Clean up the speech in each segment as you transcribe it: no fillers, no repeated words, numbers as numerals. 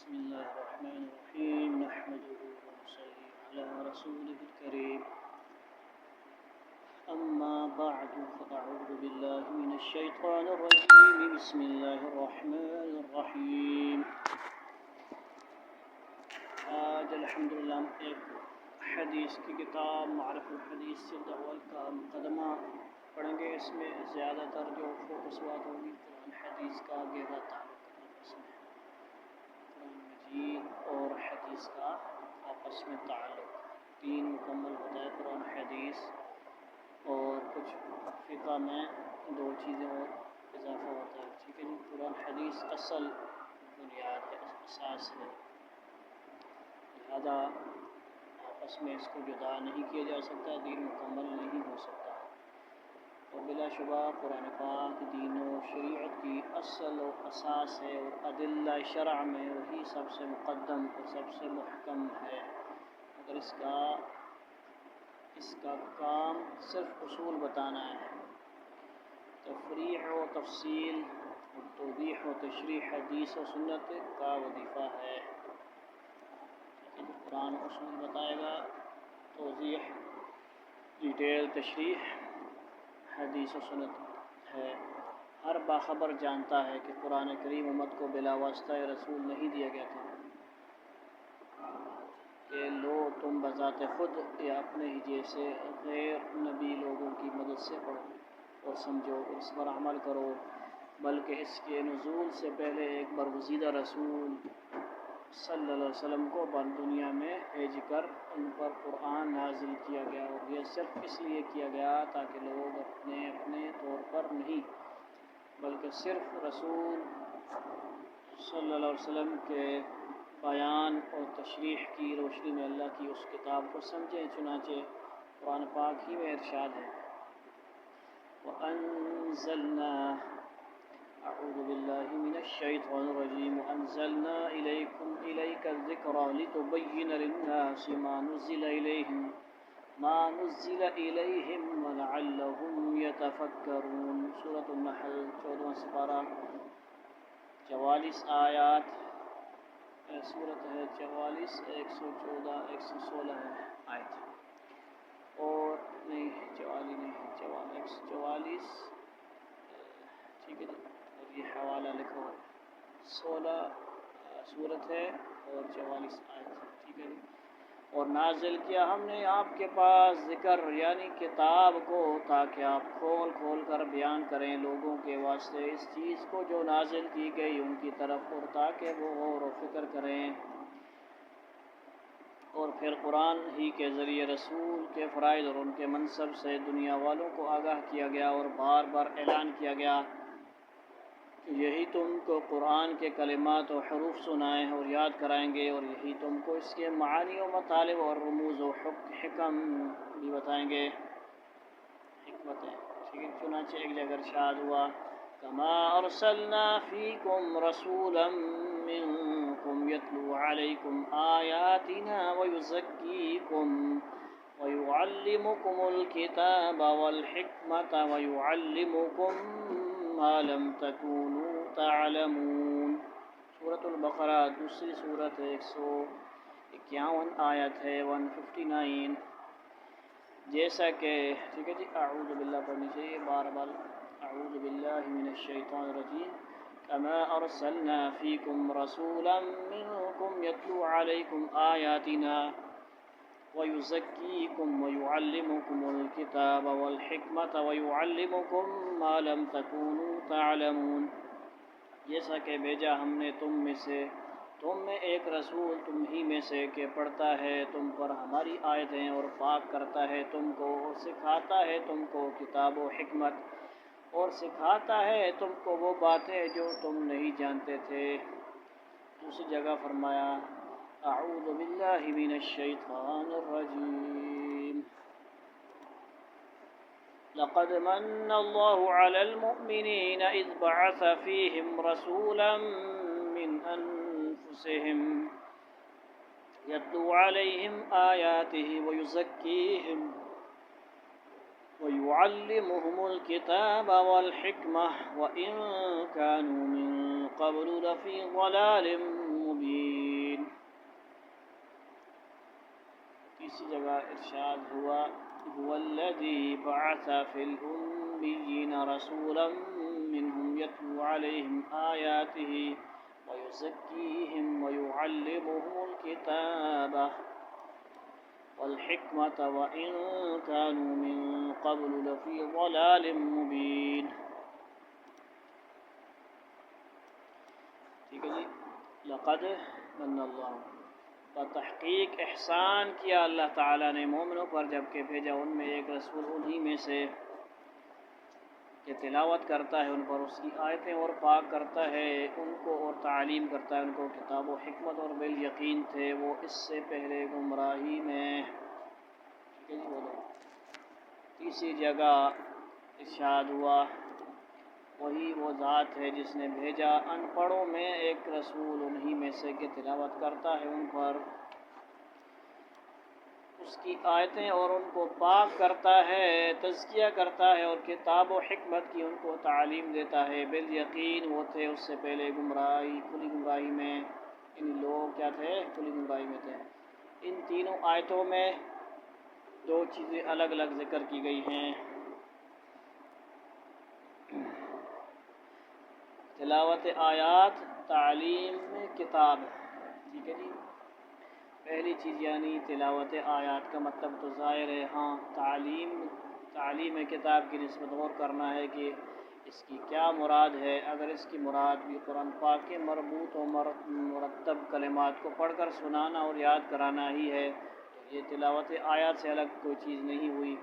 بسم الله الرحمن الرحيم نحمده ونصلي على رسوله الكريم أما بعد فأعوذ بالله من الشيطان الرجيم بسم الله الرحمن الرحيم آج الحمدللہ ہم ایک حدیث کی کتاب معرف الحدیث سے اول کا مقدمہ پڑھیں گے۔ اس میں زیادہ تر جو فوکس بات ہوگی قرآن حدیث کا گہرا تعلق آپس میں قرآن مجید اور حدیث کا آپس میں تعلق تین مکمل ہوتا ہے قرآن حدیث، اور کچھ فقہ میں دو چیزیں اور اضافہ ہوتا ہے، ٹھیک ہے جی۔ قرآن حدیث اصل بنیاد ہے، اساس ہے، لہذا آپس میں اس کو جدا نہیں کیا جا سکتا، دین مکمل نہیں ہو سکتا۔ اور بلا شبہ قرآن پاک دین و شریعت کی اصل و اساس ہے، اور ادلہ شرع میں وہی سب سے مقدم اور سب سے محکم ہے، مگر اس کا کام صرف اصول بتانا ہے۔ تفریع و تفصیل اور توضیح و تشریح حدیث و سنت کا وظیفہ ہے۔ قرآن اصول بتائے گا، توضیح ڈیٹیل تشریح حدیث و سنت ہے۔ ہر باخبر جانتا ہے کہ قرآن کریم امت کو بلا واسطہ رسول نہیں دیا گیا تھا کہ لو تم بذات خود یا اپنے ہی جیسے غیر نبی لوگوں کی مدد سے پڑھو اور سمجھو اور اس پر عمل کرو، بلکہ اس کے نزول سے پہلے ایک برگزیدہ رسول صلی اللہ علیہ وسلم کو دنیا میں بھیج کر ان پر قرآن نازل کیا گیا، اور یہ صرف اس لیے کیا گیا تاکہ لوگ اپنے اپنے طور پر نہیں بلکہ صرف رسول صلی اللہ علیہ وسلم کے بیان اور تشریح کی روشنی میں اللہ کی اس کتاب کو سمجھیں۔ چنانچہ قرآن پاک ہی میں ارشاد ہے، وَأَنزَلْنَا أعوذ بالله من الشيطان الرجيم وأنزلنا إليك الذكر لتبين للناس ما نزل إليهم ولعلهم يتفكرون۔ سورۃ النحل 14واں سپارہ 44 آیات، سورت ہے 44 114 116 ہے آیت، اور نہیں 44 نہیں 44 ٹھیک ہے جی، اور یہ حوالہ لکھا ہوا 16 سورت ہے اور 44 آیت، ٹھیک ہے جی۔ اور نازل کیا ہم نے آپ کے پاس ذکر یعنی کتاب کو، تاکہ آپ کھول کھول کر بیان کریں لوگوں کے واسطے اس چیز کو جو نازل کی گئی ان کی طرف، اور تاکہ وہ غور و فکر کریں۔ اور پھر قرآن ہی کے ذریعے رسول کے فرائض اور ان کے منصب سے دنیا والوں کو آگاہ کیا گیا، اور بار بار اعلان کیا گیا کہ یہی تم کو قرآن کے کلمات و حروف سنائیں اور یاد کرائیں گے، اور یہی تم کو اس کے معانی و مطالب اور رموز و حکم بھی بتائیں گے، حکمتیں، ٹھیک ہے۔ چنانچہ ایک جگہ ارشاد ہوا، کما ارسلنا فیکم رسولا منکم یتلو علیکم آیاتنا ویزکیکم ویعلمکم الکتاب والحکمت ویعلمکم ما لم تکونوا تعلمون۔ سورۃ البقرہ دوسری سورت 151 آیت ہے 159۔ جیسا کہ ٹھیک ہے جی، اعوذ باللہ پڑھنی چاہیے بار بار، اعوذ باللہ من الشیطان الرجیم، کما ارسلنا فیکم رسولا منکم یتلو علیکم آیاتنا ویزکیکم ویعلمکم الکتاب والحکمت ویعلمکم ما لم تکونوا تعلمون۔ جیسا کہ بھیجا ہم نے تم میں ایک رسول تم ہی میں سے کہ پڑھتا ہے تم پر ہماری آیتیں اور پاک کرتا ہے تم کو، اور سکھاتا ہے تم کو کتاب و حکمت، اور سکھاتا ہے تم کو وہ باتیں جو تم نہیں جانتے تھے۔ دوسری جگہ فرمایا، اعوذ باللہ من الشیطان الرجیم، لقد من الله على المؤمنين إذ بعث فيهم رسولا من أنفسهم يتلو عليهم آياته ويزكيهم ويعلمهم الكتاب والحكمة وإن كانوا من قبل لفي ضلال مبين. تیسری جگہ ارشاد ہوا هو الذي بعث في الأميين رسولا منهم يتلو عليهم آياته ويزكيهم ويعلمهم الكتاب والحكمة وإن كانوا من قبل لفي ضلال مبين. ٹھیک ہے جی. لقد من اللہ، بتحقیق احسان کیا اللہ تعالیٰ نے مومنوں پر جب کہ بھیجا ان میں ایک رسول انہی میں سے کہ تلاوت کرتا ہے ان پر اس کی آیتیں اور پاک کرتا ہے ان کو اور تعلیم کرتا ہے ان کو کتاب و حکمت، اور بالیقین تھے وہ اس سے پہلے گمراہی میں. تیسری جگہ ارشاد ہوا وہی وہ ذات ہے جس نے بھیجا ان پڑھوں میں ایک رسول انہی میں سے کہ تلاوت کرتا ہے ان پر اس کی آیتیں اور ان کو پاک کرتا ہے، تزکیہ کرتا ہے اور کتاب و حکمت کی ان کو تعلیم دیتا ہے. بالیقین وہ تھے اس سے پہلے گمراہی، کھلی گمراہی میں. ان لوگ کیا تھے؟ کھلی گمراہی میں تھے. ان تینوں آیتوں میں دو چیزیں الگ الگ ذکر کی گئی ہیں. تلاوت آیات، تعلیم کتاب. ٹھیک ہے جی. پہلی چیز یعنی تلاوت آیات کا مطلب تو ظاہر ہے، ہاں تعلیم کتاب کی نسبت غور کرنا ہے کہ اس کی کیا مراد ہے. اگر اس کی مراد بھی قرآن پاک کے مربوط و مرتب کلمات کو پڑھ کر سنانا اور یاد کرانا ہی ہے تو یہ تلاوت آیات سے الگ کوئی چیز نہیں ہوئی،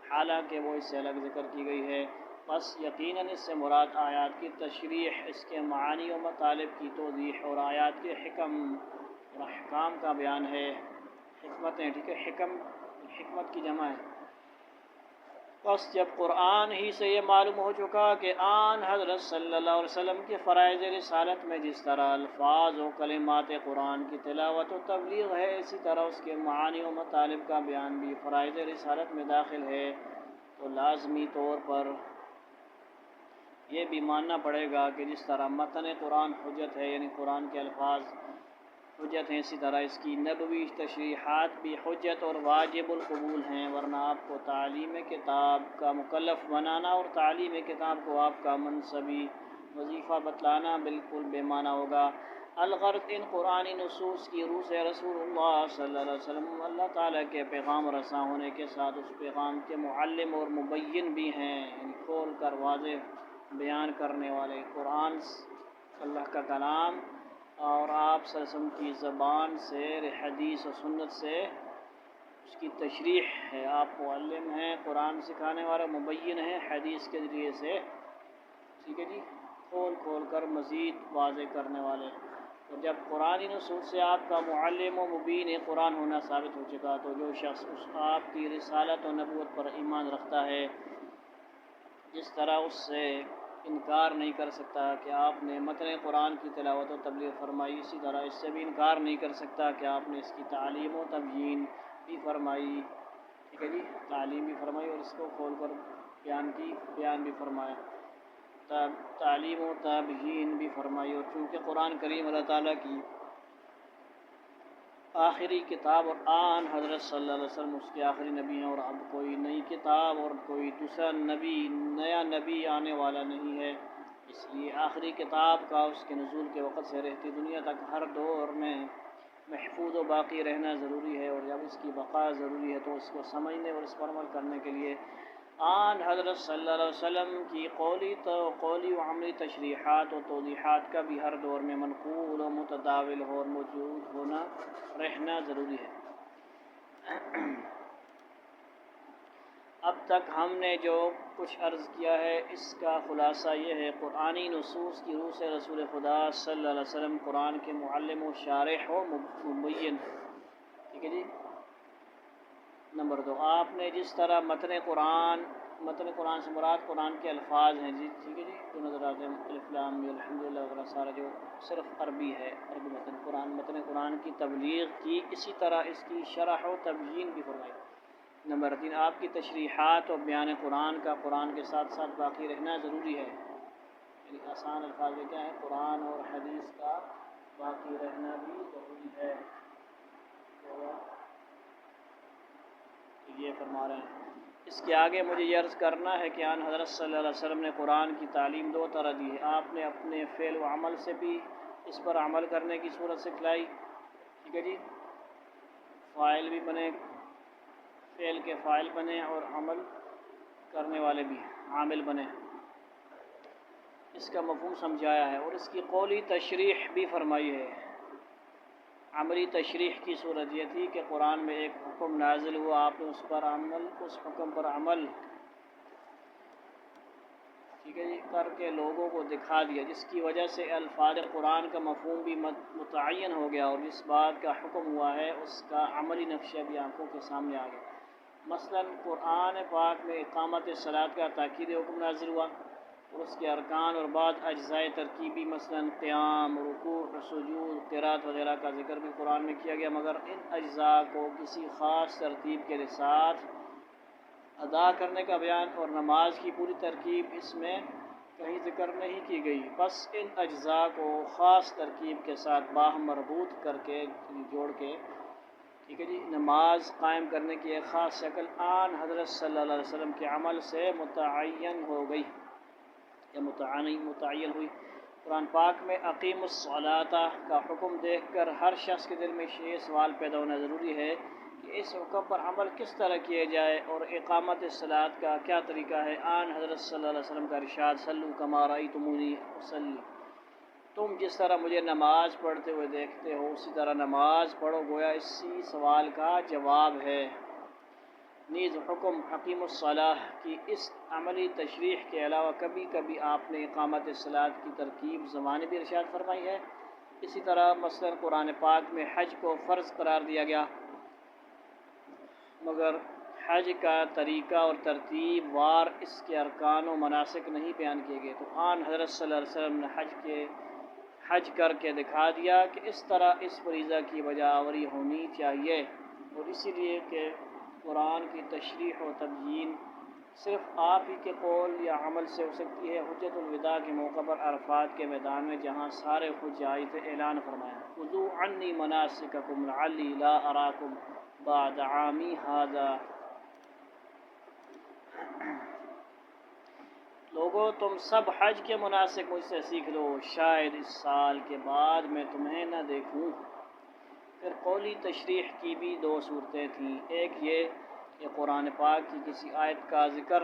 حالانکہ وہ اس سے الگ ذکر کی گئی ہے. بس یقیناً اس سے مراد آیات کی تشریح، اس کے معانی و مطالب کی توضیح اور آیات کے حکم اور احکام کا بیان ہے. حکمتیں، ٹھیک ہے، حکمت کی جمع ہے. بس جب قرآن ہی سے یہ معلوم ہو چکا کہ آن حضرت صلی اللہ علیہ وسلم کے فرائض رسالت میں جس طرح الفاظ و کلمات قرآن کی تلاوت و تبلیغ ہے، اسی طرح اس کے معانی و مطالب کا بیان بھی فرائض رسالت میں داخل ہے، تو لازمی طور پر یہ بھی ماننا پڑے گا کہ جس طرح متن قرآن حجت ہے، یعنی قرآن کے الفاظ حجت ہیں، اسی طرح اس کی نبوی تشریحات بھی حجت اور واجب القبول ہیں. ورنہ آپ کو تعلیم کتاب کا مکلف بنانا اور تعلیم کتاب کو آپ کا منصبی وظیفہ بتلانا بالکل بے معنی ہوگا. الغرض ان قرآنی نصوص کی روح سے رسول اللہ صلی اللہ علیہ وسلم اللہ تعالیٰ کے پیغام رساں ہونے کے ساتھ اس پیغام کے معلم اور مبین بھی ہیں، یعنی کھول کر واضح بیان کرنے والے. قرآن اللہ کا کلام اور آپ صلی اللہ علیہ وسلم کی زبان سے، حدیث و سنت سے اس کی تشریح ہے. آپ معلم ہیں، قرآن سکھانے والا، مبین ہیں حدیث کے ذریعے سے، ٹھیک ہے جی، کھول کر مزید واضح کرنے والے. اور جب قرآنی نصوص سے آپ کا معلم و مبین قرآن ہونا ثابت ہو چکا تو جو شخص اس آپ کی رسالت و نبوت پر ایمان رکھتا ہے، جس طرح اس سے انکار نہیں کر سکتا کہ آپ نے متن قرآن کی تلاوت و تبلیغ فرمائی، اسی طرح اس سے بھی انکار نہیں کر سکتا کہ آپ نے اس کی تعلیم و تبیین بھی فرمائی. ٹھیک ہے جی، تعلیم بھی فرمائی اور اس کو کھول کر بیان بھی فرمایا، تعلیم و تبیین بھی فرمائی. اور چونکہ قرآن کریم اللہ تعالیٰ کی آخری کتاب اور آن حضرت صلی اللہ علیہ وسلم اس کے آخری نبی ہیں، اور اب کوئی نئی کتاب اور کوئی دوسرا نیا نبی آنے والا نہیں ہے، اس لیے آخری کتاب کا اس کے نزول کے وقت سے رہتی دنیا تک ہر دور میں محفوظ و باقی رہنا ضروری ہے. اور جب اس کی بقا ضروری ہے تو اس کو سمجھنے اور اس پر عمل کرنے کے لیے آن حضرت صلی اللہ علیہ وسلم کی قولی و عملی تشریحات و توضیحات کا بھی ہر دور میں منقول و متداول ہو اور موجود رہنا ضروری ہے. اب تک ہم نے جو کچھ عرض کیا ہے اس کا خلاصہ یہ ہے، قرآنی نصوص کی روح سے رسول خدا صلی اللہ علیہ وسلم قرآن کے معلم و شارح و مبین. ٹھیک ہے جی. نمبر 2، آپ نے جس طرح متن قرآن سے مراد قرآن کے الفاظ ہیں جی، ٹھیک ہے جی، جو نظر آتے ہیں الف لام میم الحمدللہ وغیرہ سارا جو صرف عربی ہے، عربی متن قرآن کی تبلیغ کی، اسی طرح اس کی شرح و تبیین بھی فرمائی. نمبر 3، آپ کی تشریحات اور بیان قرآن کا قرآن کے ساتھ ساتھ باقی رہنا ضروری ہے، یعنی آسان الفاظ میں کیا ہے، قرآن اور حدیث کا باقی باقی رہنا بھی ضروری ہے۔ یہ فرما رہے ہیں۔ اس کے آگے مجھے یہ عرض کرنا ہے کہ آن حضرت صلی اللہ علیہ وسلم نے قرآن کی تعلیم دو طرح دی ہے۔ آپ نے اپنے فعل و عمل سے بھی اس پر عمل کرنے کی صورت سکھلائی، ٹھیک ہے جی، فاعل بھی بنے، فعل کے فاعل بنے، اور عمل کرنے والے بھی عامل بنے، اس کا مفہوم سمجھایا ہے، اور اس کی قولی تشریح بھی فرمائی ہے۔ عملی تشریح کی صورت یہ تھی کہ قرآن میں ایک حکم نازل ہوا، آپ نے اس حکم پر عمل، ٹھیک ہے جی، کر کے لوگوں کو دکھا دیا، جس کی وجہ سے الفاظ قرآن کا مفہوم بھی متعین ہو گیا، اور جس بات کا حکم ہوا ہے اس کا عملی نقشہ بھی آنکھوں کے سامنے آ گیا۔ مثلا قرآن پاک میں اقامت صلاۃ کا تاکید حکم نازل ہوا، اور اس کے ارکان اور بعض اجزائے ترکیبی مثلا قیام، رکوع، سجود، قرات وغیرہ کا ذکر بھی قرآن میں کیا گیا، مگر ان اجزاء کو کسی خاص ترتیب کے ساتھ ادا کرنے کا بیان اور نماز کی پوری ترکیب اس میں کہیں ذکر نہیں کی گئی۔ بس ان اجزاء کو خاص ترکیب کے ساتھ باہم مربوط کر کے جوڑ کے، ٹھیک ہے جی، نماز قائم کرنے کی ایک خاص شکل آن حضرت صلی اللہ علیہ وسلم کے عمل سے متعین ہو گئی یا متعین ہوئی۔ قرآن پاک میں اقیم الصلاۃ کا حکم دیکھ کر ہر شخص کے دل میں یہ سوال پیدا ہونا ضروری ہے کہ اس حکم پر عمل کس طرح کیا جائے، اور اقامت صلاۃ کا کیا طریقہ ہے۔ آن حضرت صلی اللہ علیہ وسلم کا ارشاد، صلو کما رأیتمونی اصلی، تم جس طرح مجھے نماز پڑھتے ہوئے دیکھتے ہو اسی طرح نماز پڑھو، گویا اسی سوال کا جواب ہے۔ نیز حکم حکیم الصلاح کی اس عملی تشریح کے علاوہ کبھی کبھی آپ نے اقامت صلاۃ کی ترکیب زمانے بھی ارشاد فرمائی ہے۔ اسی طرح مثلا قرآن پاک میں حج کو فرض قرار دیا گیا، مگر حج کا طریقہ اور ترتیب وار اس کے ارکان و مناسک نہیں بیان کیے گئے، تو آن حضرت صلی اللہ علیہ وسلم نے حج کر کے دکھا دیا کہ اس طرح اس فریضہ کی بجا آوری ہونی چاہیے، اور اسی لیے کہ قرآن کی تشریح و تبیین صرف آپ ہی کے قول یا عمل سے ہو سکتی ہے۔ حجۃ الوداع کے موقع پر عرفات کے میدان میں جہاں سارے حج آئے تھے، اعلان فرمایا، خذوا عنی مناسککم لعلی لا اراکم بعد عامی ھذا، لوگوں تم سب حج کے مناسک مجھ سے سیکھ لو، شاید اس سال کے بعد میں تمہیں نہ دیکھوں۔ پھر قولی تشریح کی بھی دو صورتیں تھیں، ایک یہ کہ قرآن پاک کی کسی آیت کا ذکر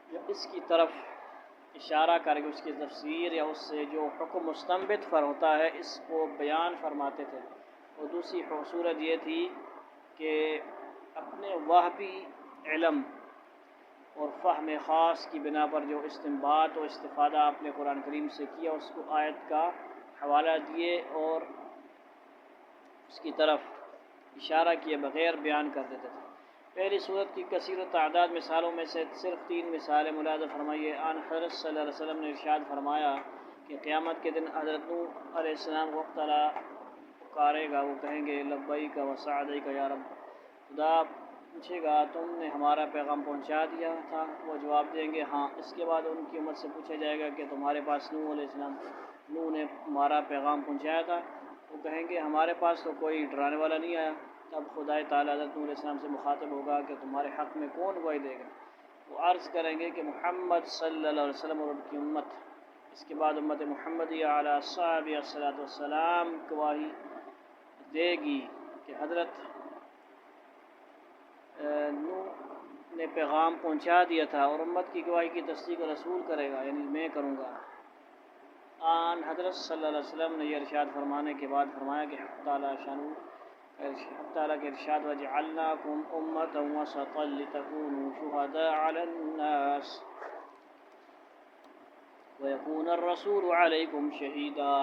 یا اس کی طرف اشارہ کر کے اس کی تفسیر یا اس سے جو حکم مستنبط فر ہوتا ہے اس کو بیان فرماتے تھے، اور دوسری صورت یہ تھی کہ اپنے وہبی علم اور فہم خاص کی بنا پر جو استنباط و استفادہ آپ نے قرآن کریم سے کیا اس کو آیت کا حوالہ دیے اور اس کی طرف اشارہ کیے بغیر بیان کر دیتے تھے۔ پہلی صورت کی کثیر و تعداد مثالوں میں سے صرف 3 مثالیں ملاحظہ فرمائیے۔ آن حضرت صلی اللہ علیہ وسلم نے ارشاد فرمایا کہ قیامت کے دن حضرت نوح علیہ السلام کو وقت تعالیٰ پکارے گا، وہ کہیں گے لبیک و سعدیک یا رب، خدا پوچھے گا تم نے ہمارا پیغام پہنچا دیا تھا، وہ جواب دیں گے ہاں۔ اس کے بعد ان کی امت سے پوچھا جائے گا کہ تمہارے پاس نوح نے ہمارا پیغام پہنچایا تھا، وہ کہیں گے ہمارے پاس تو کوئی ڈرانے والا نہیں آیا۔ تب خدا تعالیٰ حضرت نوح علیہ السلام سے مخاطب ہوگا کہ تمہارے حق میں کون گواہی دے گا؟ وہ عرض کریں گے کہ محمد صلی اللہ علیہ وسلم اور ان کی امت۔ اس کے بعد امت محمدیہ علیہ صحابہ الصلاۃ والسلام گواہی دے گی کہ حضرت نوح نے پیغام پہنچا دیا تھا، اور امت کی گواہی کی تصدیق رسول کرے گا، یعنی میں کروں گا۔ آن حضرت صلی اللہ علیہ وسلم نے یہ ارشاد فرمانے کے بعد فرمایا کہ حق تعالیٰ کے ارشاد وَجَعَلْنَاكُمْ أُمَّةً وَسَطًا لِتَكُونُوا شُهَدَاءَ عَلَى النَّاسِ وَيَكُونَ الرَّسُولُ عَلَيْكُمْ شَهِيدًا۔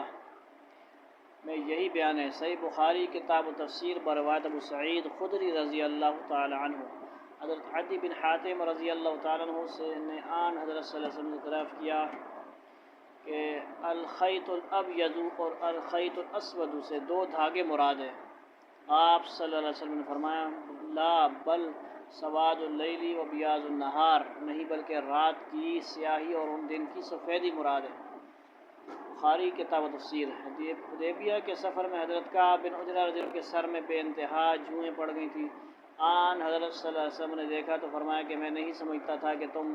میں یہی بیان ہے۔ صحیح بخاری کتاب و تفسیر بروایت ابو سعید خدری رضی اللہ تعالی عنہ، حضرت عدی بن حاتم رضی اللہ تعالی عنہ سے نے آن حضرت صلی اللہ علیہ وسلم سے دریافت کیا کہ الخیط الابیض اور الخیط الاسود سے 2 دھاگے مراد ہیں۔ آپ صلی اللہ علیہ وسلم نے فرمایا لا بل سواد اللیل و بیاض النہار، نہیں بلکہ رات کی سیاہی اور ان دن کی سفیدی مراد ہے۔ بخاری کتاب و تفسیر۔ حدیبیہ کے سفر میں حضرت کعب بن عجرہ رضی اللہ عنہ کے سر میں بے انتہا جوئیں پڑ گئی تھیں۔ حضرت صلی اللہ علیہ وسلم نے دیکھا تو فرمایا کہ میں نہیں سمجھتا تھا کہ تم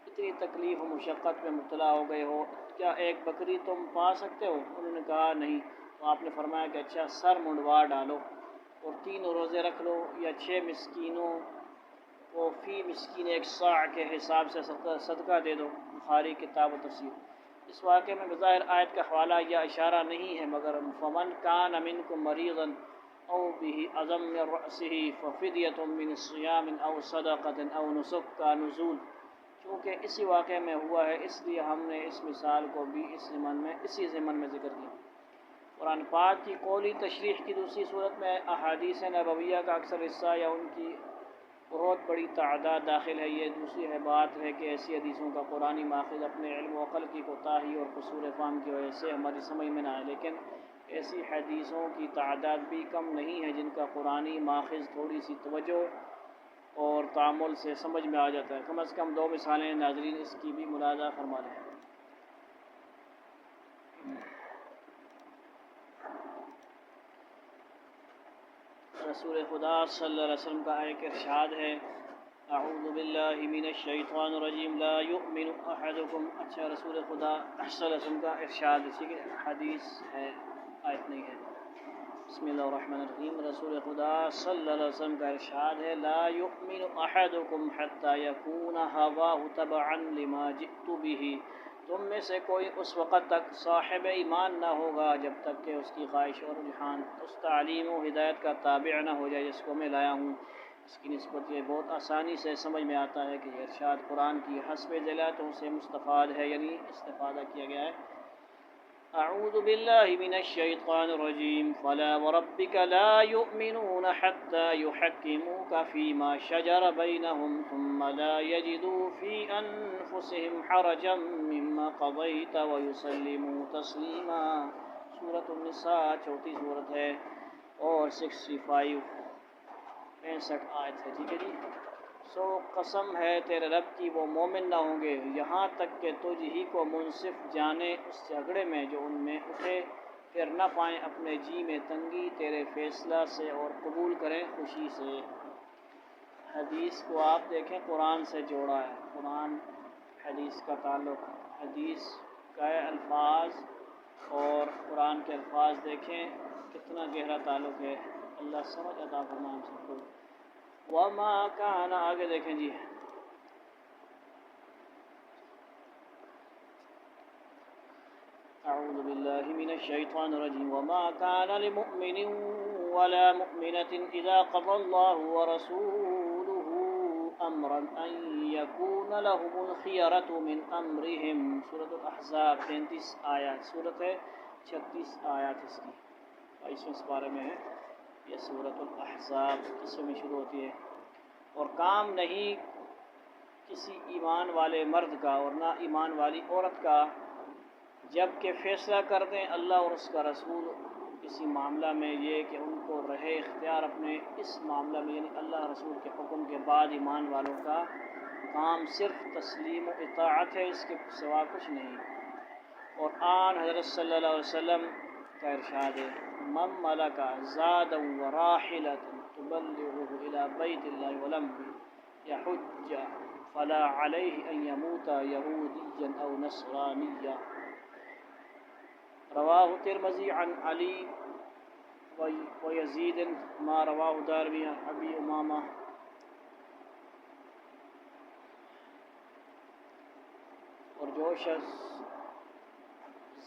اتنی تکلیف و مشقت میں مبتلا ہو گئے ہو، کیا ایک بکری تم پا سکتے ہو؟ انہوں نے کہا نہیں۔ تو آپ نے فرمایا کہ اچھا سر منڈوا ڈالو اور 3 روزے رکھ لو، یا 6 مسکینوں کو فی مسکین 1 صاع کے حساب سے صدقہ دے دو۔ بخاری کتاب و تفسیر۔ اس واقعے میں بظاہر آیت کا حوالہ یا اشارہ نہیں ہے، مگر فمن کان منکم مریضا او به اذى من رأسه ففدیۃ من صیام او صدقۃ او نسک کا نزول، چونکہ اسی واقعے میں ہوا ہے اس لیے ہم نے اس مثال کو بھی اسی ضمن میں ذکر کیا۔ قرآن پاک کی قولی تشریح کی دوسری صورت میں احادیث نبویہ کا اکثر حصہ یا ان کی بہت بڑی تعداد داخل ہے۔ یہ دوسری بات ہے کہ ایسی حدیثوں کا قرآنی ماخذ اپنے علم و عقل کی کوتاہی اور قصور فہم کی وجہ سے ہماری سمجھ میں نہ آئے، لیکن ایسی حدیثوں کی تعداد بھی کم نہیں ہے جن کا قرآنی ماخذ تھوڑی سی توجہ اور تعامل سے سمجھ میں آ جاتا ہے۔ کم از کم 2 مثالیں ناظرین اس کی بھی ملاحظہ فرما لیں۔ رسول خدا صلی اللہ علیہ وسلم کا ایک ارشاد ہے، اعوذ باللہ من الشیطان الرجیم لا یؤمن احدکم۔ اچھا رسول خدا صلی اللہ علیہ وسلم کا ارشاد، ٹھیک ہے، حدیث ہے، آیت نہیں ہے۔ بسم اللہ الرحمن الرحیم۔ رسول خدا صلی اللہ علیہ وسلم کا ارشاد ہے، لا یؤمن احدکم حتی یکون ہواہ تبعا لما جئت بہ۔ تم میں سے کوئی اس وقت تک صاحب ایمان نہ ہوگا جب تک کہ اس کی خواہش اور رجحان اس تعلیم و ہدایت کا تابع نہ ہو جائے جس کو میں لایا ہوں۔ اس کی نسبت یہ بہت آسانی سے سمجھ میں آتا ہے کہ یہ ارشاد قرآن کی حسب ذیلاتوں سے مستفاد ہے، یعنی استفادہ کیا گیا ہے۔ اعوذ باللہ من الشیطان الرجیم فلا وربک لا یؤمنون حتی یحکموک فیما شجر بینہم ثم لا یجدوا فی انفسہم حرجا مما قضیت ویسلموا تسلیما۔ سورۃ النساء 34 سورت ہے اور 65 آیت ہے، ٹھیک ہے جی۔ سو قسم ہے تیرے رب کی وہ مومن نہ ہوں گے یہاں تک کہ تجھ ہی کو منصف جانے اس جھگڑے میں جو ان میں اٹھے، پھر نہ پائیں اپنے جی میں تنگی تیرے فیصلہ سے اور قبول کریں خوشی سے۔ حدیث کو آپ دیکھیں قرآن سے جوڑا ہے، قرآن حدیث کا تعلق، حدیث کا الفاظ اور قرآن کے الفاظ دیکھیں کتنا گہرا تعلق ہے۔ اللہ سمجھ عطا فرمائے ہم سب کو۔ وما کان، آگے دیکھیں جی، اعوذ باللہ من الشیطان الرجیم وما کان لمؤمن ولا مؤمنة اذا قضى الله ورسوله امرا ان يكون لهم الخيرة من امرهم۔ سورۃ الاحزاب 33 آیات، سورت ہے 36 آیات اس کی، 22 پارے میں ہے یہ سورۃ الاحزاب، اس میں شروع ہوتی ہے۔ اور کام نہیں کسی ایمان والے مرد کا اور نہ ایمان والی عورت کا جب کہ فیصلہ کر دیں اللہ اور اس کا رسول کسی معاملہ میں، یہ کہ ان کو رہے اختیار اپنے اس معاملہ میں، یعنی اللہ رسول کے حکم کے بعد ایمان والوں کا کام صرف تسلیم و اطاعت ہے، اس کے سوا کچھ نہیں۔ اور حضرت صلی اللہ علیہ وسلم کا ارشاد ہے، من ملک زادا وراحلۃ تبلغه الى بیت اللہ ولم یحج فلا علیہ ان یموت یہودیا او نصرانیا۔ رواہ ترمذی عن علی ویزید ما رواہ دارمی عن ابی امامہ۔ اور جو شخص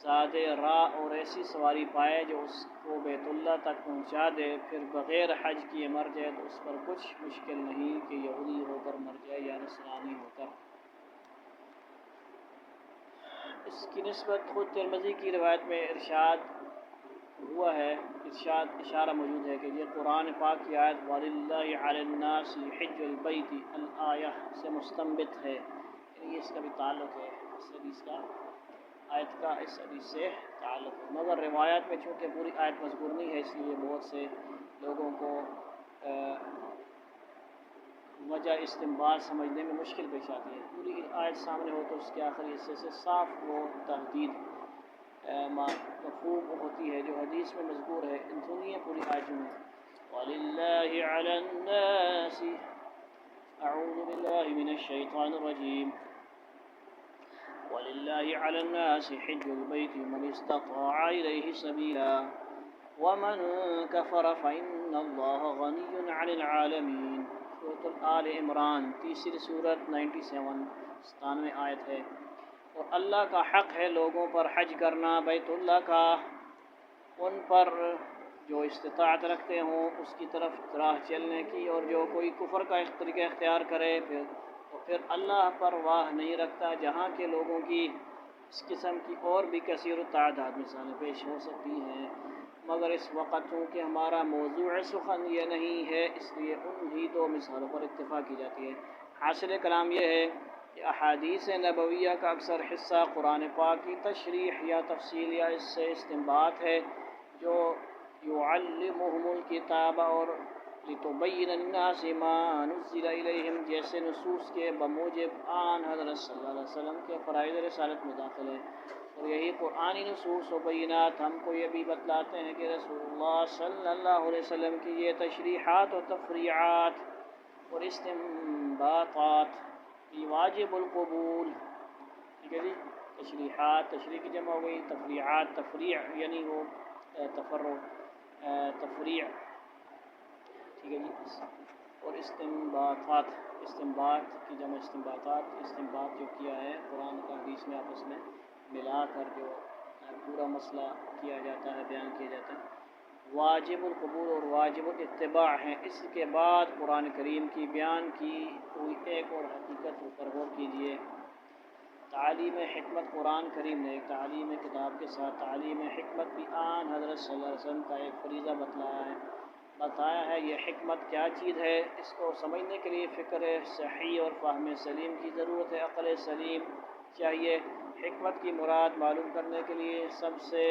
زاد راہ اور ایسی سواری پائے جو اس کو بیت اللہ تک پہنچا دے، پھر بغیر حج کیے مر جائے تو اس پر کچھ مشکل نہیں کہ یہودی ہو کر مر جائے یا نصرانی ہو کر۔ اس کی نسبت خود ترمذی کی روایت میں ارشاد ہوا ہے، اشارہ موجود ہے کہ یہ قرآن پاک کی آیت وَلِلَّهِ عَلَى النَّاسِ حِجُّ الْبَيْتِ الآیہ سے مستنبط ہے، یعنی اس کا بھی تعلق ہے اس حدیث کا، آیت کا اس حدیث سے تعلق ہے۔ مگر روایات میں چونکہ پوری آیت مذکور نہیں ہے اس لیے بہت سے لوگوں کو وجہ استنباط سمجھنے میں مشکل پیش آتی ہے۔ پوری آیت سامنے ہو تو اس کے آخری حصے سے صاف وہ تردید مفہوم ہوتی ہے جو حدیث میں مذکور ہے. سنیے پوری آیت میں. وَلِلَّهِ عَلَى النَّاسِ أعوذ بالله من الشيطان الرجيم وَلِلَّهِ عَلَى النَّاسِ حِجُّ الْبَيْتِ مَنِ اسْتَطَاعَ إِلَيْهِ سَبِيلًا وَمَنْ كَفَرَ فَإِنَّ اللَّهَ غَنِيٌّ عَنِ الْعَالَمِينَ. سورۃ آل عمران تیسری سورت 97 آیت ہے. اور اللہ کا حق ہے لوگوں پر حج کرنا بیت اللہ کا، ان پر جو استطاعت رکھتے ہوں اس کی طرف راہ چلنے کی، اور جو کوئی کفر کا طریقہ اختیار کرے پھر اللہ پر واہ نہیں رکھتا. جہاں کے لوگوں کی اس قسم کی اور بھی کثیر التعداد مثالیں پیش ہو سکتی ہیں، مگر اس وقت چونکہ ہمارا موضوع سخن یہ نہیں ہے اس لیے انہی دو مثالوں پر اکتفا کی جاتی ہے. حاصل کلام یہ ہے کہ احادیث نبویہ کا اکثر حصہ قرآن پاک کی تشریح یا تفصیل یا اس سے استنباط ہے، جو یعلمہم الکتاب اور لتبین الناس ما نزل الیہم جیسے نصوص کے بموجب آن حضرت صلی اللہ علیہ وسلم کے فرائض رسالت میں داخل ہے. اور یہی قرآنی نصوص و بینات ہم کو یہ بھی بتلاتے ہیں کہ رسول اللہ صلی اللہ علیہ وسلم کی یہ تشریحات و تفریعات اور استنباطات واجب القبول. ٹھیک ہے جی. تشریحات، تشریح کی جمع ہو گئی، تفریعات، تفریع یعنی وہ تفرع، تفریع. ٹھیک ہے جی. اور استنباطات، استنباط کی جمع استنباطات. استنباط جو کیا ہے قرآن کا حدیث میں آپس میں ملا کر جو پورا مسئلہ کیا جاتا ہے، بیان کیا جاتا ہے. واجب القبول اور واجب الاتباع ہیں. اس کے بعد قرآن کریم کی بیان کی ہوئی ایک اور حقیقت پر غور کیجیے. تعلیم حکمت قرآن کریم نے ایک تعلیم کتاب کے ساتھ تعلیم حکمت بھی آن حضرت صلی اللہ علیہ وسلم کا ایک فریضہ بتایا ہے. یہ حکمت کیا چیز ہے اس کو سمجھنے کے لیے فکر صحیح اور فہم سلیم کی ضرورت ہے. عقل سلیم چاہیے. حکمت کی مراد معلوم کرنے کے لیے سب سے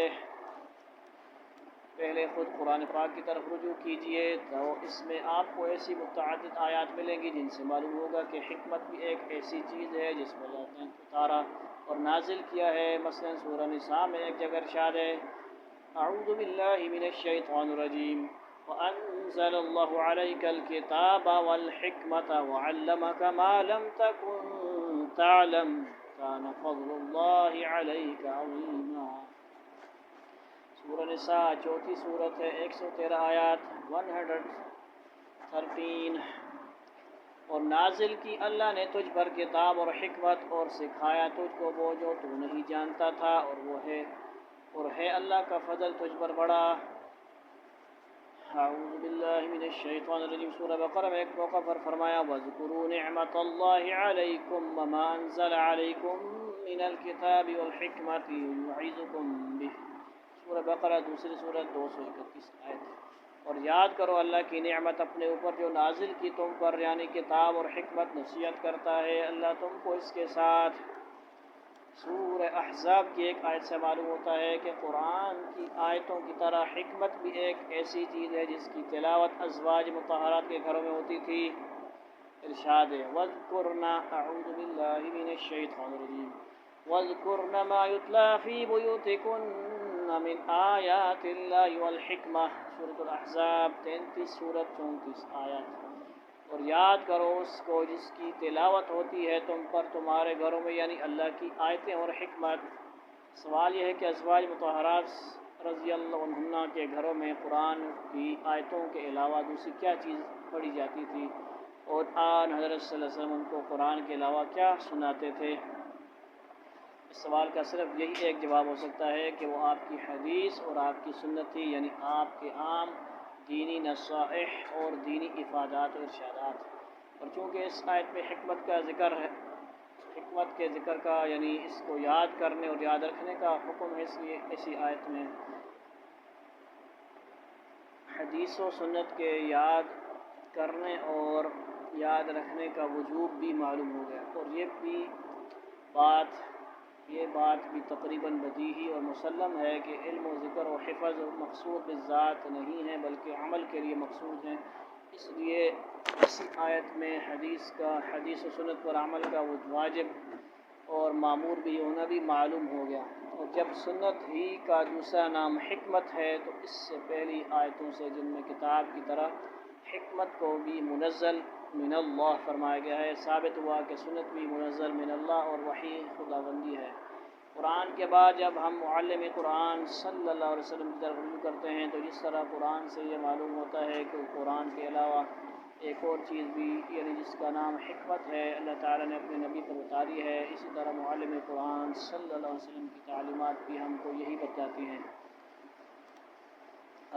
پہلے خود قرآن پاک کی طرف رجوع کیجیے تو اس میں آپ کو ایسی متعدد آیات ملیں گی جن سے معلوم ہوگا کہ حکمت بھی ایک ایسی چیز ہے جس کو اللہ نے اتارا اور نازل کیا ہے. مثلا سورہ نساء میں ایک جگہ ارشاد ہے اعوذ باللہ من الشیطان الرجیم وَأَنزَلَ اللَّهُ عَلَيْكَ الْكِتَابَ وَالْحِكْمَةَ وَعَلَّمَكَ مَا لَمْ تَكُنْ تَعْلَمْ كَانَ فَضْلُ اللَّهِ عَلَيْكَ عَظِيمًا. سورہ نساء چوتھی صورت ہے، 113 آیات 113. اور نازل کی اللہ نے تجھ پر کتاب اور حکمت اور سکھایا تجھ کو وہ جو تو نہیں جانتا تھا، اور ہے اللہ کا فضل تجھ پر بڑا. اعوذ باللہ من الشیطان الرجیم. سورہ بقرہ میں ایک موقع پر فرمایا وَاذْكُرُوا نِعْمَةَ اللَّهِ عَلَيْكُمْ وَمَا أَنزَلَ عَلَيْكُمْ مِنَ الْكِتَابِ وَالْحِكْمَةِ يُعِظُكُمْ بِهِ. سورہ بقرہ دوسری سورت 231 آیت. اور یاد کرو اللہ کی نعمت اپنے اوپر جو نازل کی تم پر، یعنی کتاب اور حکمت نصیحت کرتا ہے اللہ تم کو اس کے ساتھ. سورہ احزاب کی ایک آیت سے معلوم ہوتا ہے کہ قرآن کی آیتوں کی طرح حکمت بھی ایک ایسی چیز ہے جس کی تلاوت ازواج مطہرات کے گھروں میں ہوتی تھی. ارشاد ہے وَاذْكُرْنَ اعوذ باللہ من الشیطان الرجیم وَاذْكُرْنَ مَا يُتْلَى فِي بُيُوتِكُنَّ مِنْ آیَاتِ اللَّهِ وَالْحِکْمَةِ. سورۃ الاحزاب 33 سورت 34 آیات. اور یاد کرو اس کو جس کی تلاوت ہوتی ہے تم پر تمہارے گھروں میں، یعنی اللہ کی آیتیں اور حکمت. سوال یہ ہے کہ ازواج مطہرات رضی اللہ عنہن کے گھروں میں قرآن کی آیتوں کے علاوہ دوسری کیا چیز پڑھی جاتی تھی، اور آن حضرت صلی اللہ علیہ وسلم ان کو قرآن کے علاوہ کیا سناتے تھے؟ اس سوال کا صرف یہی ایک جواب ہو سکتا ہے کہ وہ آپ کی حدیث اور آپ کی سنت تھی، یعنی آپ کے عام دینی نصائح اور دینی افادات و ارشادات. اور چونکہ اس آیت میں حکمت کا ذکر ہے، حکمت کے ذکر کا یعنی اس کو یاد کرنے اور یاد رکھنے کا حکم ہے، اس لیے اسی آیت میں حدیث و سنت کے یاد کرنے اور یاد رکھنے کا وجوب بھی معلوم ہو گیا. اور یہ بات بھی تقریباً بدیہی اور مسلم ہے کہ علم و ذکر و حفظ مقصود بالذات نہیں ہے بلکہ عمل کے لیے مقصود ہیں. اس لیے اسی آیت میں حدیث و سنت پر عمل کا واجب اور معمور بھی ہونا بھی معلوم ہو گیا۔ اور جب سنت ہی کا دوسرا نام حکمت ہے تو اس سے پہلی آیتوں سے جن میں کتاب کی طرح حکمت کو بھی منزل من اللہ فرمایا گیا ہے، ثابت ہوا کہ سنت بھی منزل من اللہ اور وحی خداوندی ہے۔ قرآن کے بعد جب ہم معلم قرآن صلی اللہ علیہ وسلم کی طرف رجوع کرتے ہیں تو جس طرح قرآن سے یہ معلوم ہوتا ہے کہ قرآن کے علاوہ ایک اور چیز بھی یعنی جس کا نام حکمت ہے اللہ تعالیٰ نے اپنے نبی پر اتاری ہے، اسی طرح معلم قرآن صلی اللہ علیہ وسلم کی تعلیمات بھی ہم کو یہی بتاتی ہیں۔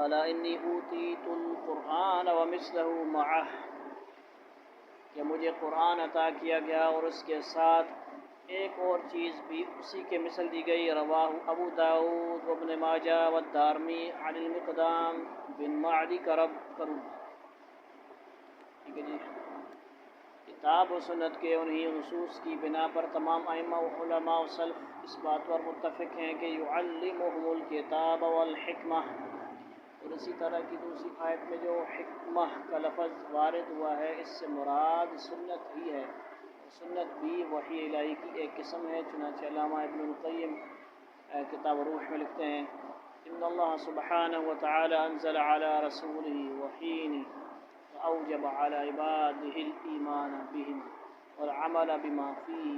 الا انی اوتیت القرآن ومثلہ معہ، کہ مجھے قرآن عطا کیا گیا اور اس کے ساتھ ایک اور چیز بھی اسی کے مثل دی گئی۔ رواہ ابو داؤد وابن ماجہ والدارمی عن المقدام بن معدی کرب۔ ٹھیک ہے جی، کتاب و سنت کے انہی نصوص کی بنا پر تمام ائمہ و علماء و سلف اس بات پر متفق ہیں کہ یعلمہم الکتاب والحکمہ، اور اسی طرح کی دوسری آیت میں جو حکمہ کا لفظ وارد ہوا ہے اس سے مراد سنت ہی ہے، سنت بھی وحی الہی کی ایک قسم ہے۔ چنانچہ علامہ ابن القیم کتاب روح میں لکھتے ہیں ان اللہ سبحانہ وتعالی انزل علی رسولہ وحین فأوجب على عباده الإيمان بهم والعمل بما فيه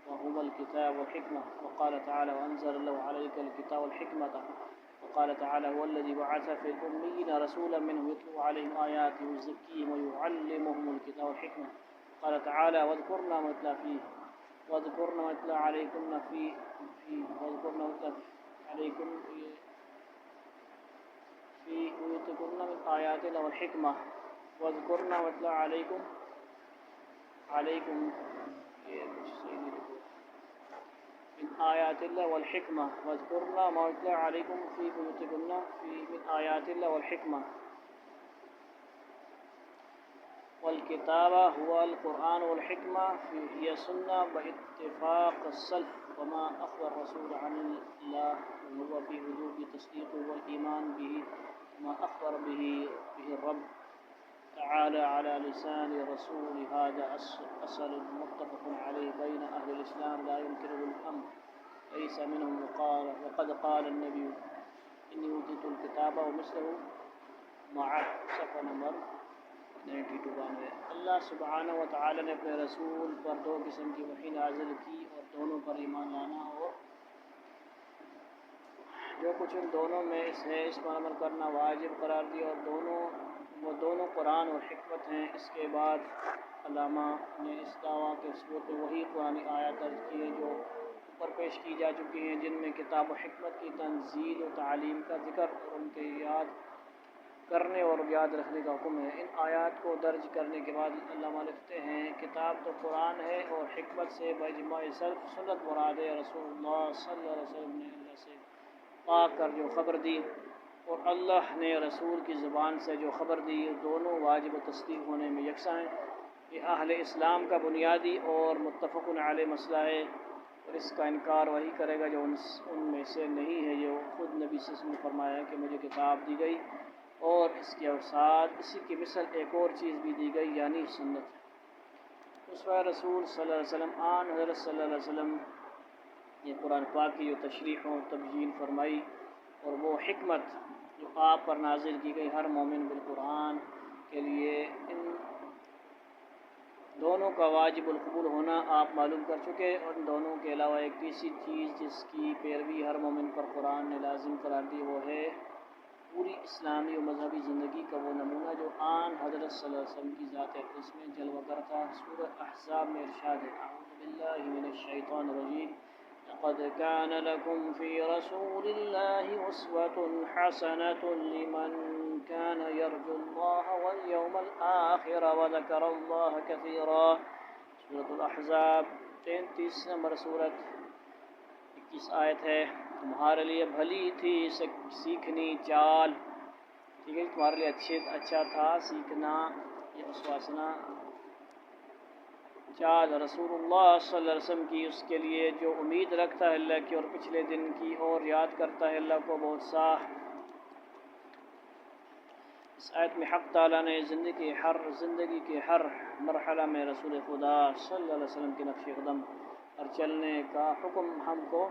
وهما الكتاب والحكمة، وقال تعالى وأنزل الله عليك الكتاب والحكمة، وقال تعالى هو الذي بعث في الأميين رسولا منهم يتلو عليهم آياته ويزكيهم ويعلمهم الكتاب والحكمة، قال تعالى واذكرن ما يتلى فيه واذكرن ما يتلى عليكن واذكرن ما يتلى عليكم في بيوتكن من آيات الله والحكمة واذكرن ما يتلى عليكم من آيات الله والحكمة واذكرن ما يتلى عليكم في بيوتكن من آيات الله والحكمة، والكتابة هو القرآن والحكمة هي سنة باتفاق السلف، وما أخبر الرسول عن الله وهو في وجوب تصديقه والإيمان به ما أخبر به الرب تعالى على لسان رسول، هذا أصل متفق عليه بين أهل الإسلام لا ينكره الأمر ليس منهم، وقد قال النبي إني أوتيت الكتاب ومثله معه، صفحہ نمبر 92۔ اللہ سبحانہ و تعالی نے اپنے رسول پر دو قسم کی وحی نازل کی اور دونوں پر ایمان لانا اور جو کچھ ان دونوں میں ہے اس پر عمل کرنا واجب قرار دیا، اور وہ دونوں قرآن اور حکمت ہیں۔ اس کے بعد علامہ نے اس دعویٰ کے ثبوت وہی قرآن آیات درج کی ہیں جو اوپر پیش کی جا چکی ہیں، جن میں کتاب و حکمت کی تنزیل و تعلیم کا ذکر اور ان کے یاد کرنے اور یاد رکھنے کا حکم ہے۔ ان آیات کو درج کرنے کے بعد علامہ لکھتے ہیں کتاب تو قرآن ہے اور حکمت سے باجماع سلف سنت مراد ہے۔ رسول اللہ صلی اللہ علیہ وسلم نے اللہ سے پا کر جو خبر دی اور اللہ نے رسول کی زبان سے جو خبر دی، دونوں واجب و تصدیق ہونے میں یکساں ہیں۔ یہ اہل اسلام کا بنیادی اور متفق علیہ مسئلہ ہے، اور اس کا انکار وہی کرے گا جو ان میں سے نہیں ہے، جو خود نبی صلی اللہ علیہ وسلم نے فرمایا کہ مجھے کتاب دی گئی اور اس کے ساتھ اسی کی مثل ایک اور چیز بھی دی گئی یعنی سنت۔ اسوہ رسول صلی اللہ علیہ وسلم آن حضرت صلی اللہ علیہ وسلم یہ قرآن پاک کی جو تشریح و تبیین فرمائی اور وہ حکمت جو آپ پر نازل کی گئی ہر مومن بالقرآن کے لیے، ان دونوں کا واجب القبول ہونا آپ معلوم کر چکے، اور ان دونوں کے علاوہ ایک تیسری چیز جس کی پیروی ہر مومن پر قرآن نے لازم قرار دی، وہ ہے پوری اسلامی و مذہبی زندگی کا وہ نمونہ جو آن حضرت صلی اللہ علیہ وسلم کی ذات اقدس میں جلوہ گر تھا۔ سورہ احزاب میں ارشاد ہے اعوذ باللہ من الشیطان الرجیم لقد كان لكم في رسول الله أسوة حسنة لمن كان يرجو الله واليوم الآخر وذكر الله كثيرا، سورۃ الاحزاب 33 نمبر سورت 21 آیت ہے۔ تمہارے لیے بھلی تھی سیکھنی چال، ٹھیک ہے، تمہارے لیے اچھا تھا سیکھنا یہ اسواسنا چال رسول اللہ صلی اللہ علیہ وسلم کی، اس کے لیے جو امید رکھتا ہے اللہ کی اور پچھلے دن کی اور یاد کرتا ہے اللہ کو بہت سا۔ اس آیت میں حق تعالیٰ نے زندگی کے ہر مرحلہ میں رسول خدا صلی اللہ علیہ وسلم کے نقش قدم اور چلنے کا حکم ہم کو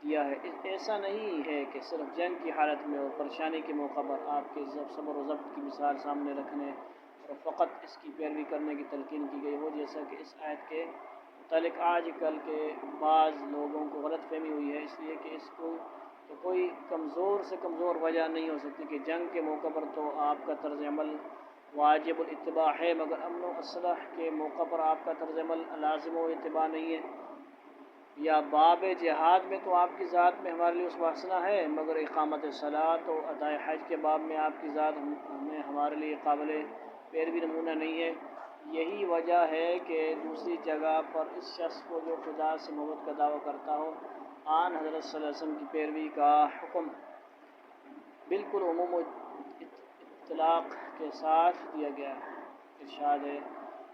دیا ہے۔ ایسا نہیں ہے کہ صرف جنگ کی حالت میں اور پریشانی کے موقع پر آپ کے صبر و ضبط کی مثال سامنے رکھنے اور فقط اس کی پیروی کرنے کی تلقین کی گئی ہو، جیسا کہ اس آیت کے متعلق آج کل کے بعض لوگوں کو غلط فہمی ہوئی ہے، اس لیے کہ اس کو تو کوئی کمزور سے کمزور وجہ نہیں ہو سکتی کہ جنگ کے موقع پر تو آپ کا طرز عمل واجب الاتباع ہے، مگر امن و اصلاح کے موقع پر آپ کا طرز عمل لازم و اتباع نہیں ہے، یا باب جہاد میں تو آپ کی ذات میں ہمارے لیے اسواسنا ہے، مگر اقامت صلاۃ و ادائے حج کے باب میں آپ کی ذات میں ہمارے لیے قابل پیروی نمونہ نہیں ہے۔ یہی وجہ ہے کہ دوسری جگہ پر اس شخص کو جو خدا سے محبت کا دعویٰ کرتا ہو، آن حضرت صلی اللہ علیہ وسلم کی پیروی کا حکم بالکل عموم و اطلاق کے ساتھ دیا گیا ہے۔ ارشاد ہے،